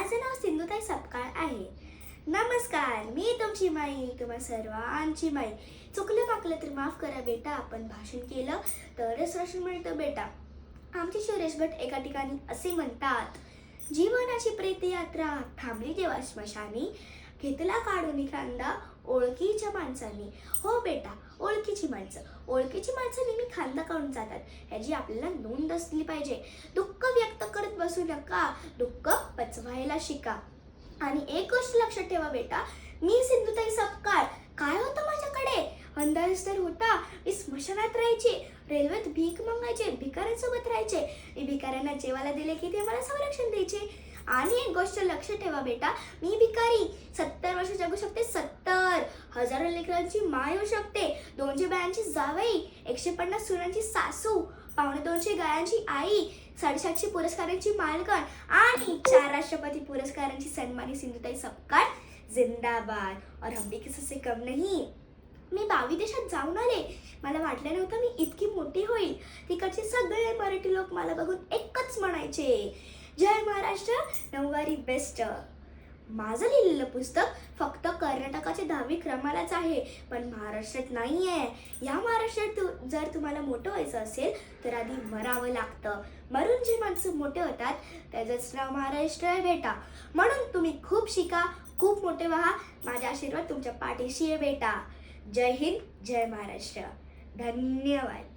माझं नाव सिंधुताई सपकाळ आहे. नमस्कार, मी तुमची माई, तुम्हा सर्वांची माई. चुकलं माकलं तर माफ करा बेटा, आपण भाषण केलं तरच रक्षण मिळतं बेटा. आमचे सुरेश भट एका ठिकाणी असे म्हणतात, जीवनाची प्रेतयात्रा थांबली जेव्हा स्मशानी, घेतला काढून खांदा ओळखीच्या माणसांनी. हो बेटा, ओळखीची माणसं नेहमी खांदा काढून जातात, ह्याची आपल्याला नोंद असली पाहिजे. दुःख व्यक्त करत बसू नका, दुःख पचवायला शिका. आणि एक गोष्ट लक्षात ठेवा बेटा, मी सिंधुताई सपकाळ. काय होतं माझ्याकडे? अंधारस्तर होता. मी स्मशानात राहायचे, रेल्वेत भीक मागायचे, भिकाऱ्यांसोबत राहायचे. मी भिकाऱ्यांना जेवायला दिले की ते मला संरक्षण द्यायचे. आणि एक गोष्ट लक्षात ठेवा बेटा, मी भिकारी 70 वर्ष जगू शकते. 70 हजारो लेकरांची माय होऊ शकते, 200 बायांची जावई, 150 सुनांची सासू, 250 गायांची आई, 750 पुरस्कारांची मालकण आणि 4 राष्ट्रपती पुरस्कारांची सन्मानी सिंधुताई सपकाळ जिंदाबाद. और हम भी किसी से कम नहीं. मी 22 देशात जाऊन आले. मला वाटलं नव्हतं मी इतकी मोठी होईल. तिकडचे सगळे मराठी लोक मला बघून एकच म्हणायचे, जय महाराष्ट्र, नऊवारी बेस्ट. माझं लिहिलेलं पुस्तक फक्त कर्नाटकाच्या 10वी क्रमालाच आहे, पण महाराष्ट्रात नाही आहे. या महाराष्ट्रात जर तुम्हाला मोठं व्हायचं असेल तर आधी मरावं लागतं. मरून जे माणसं मोठे होतात त्याचंच नाव महाराष्ट्र आहे बेटा. म्हणून तुम्ही खूप शिका, खूप मोठे व्हा. माझा आशीर्वाद तुमच्या पाठीशी आहे बेटा. जय हिंद, जय महाराष्ट्र. धन्यवाद.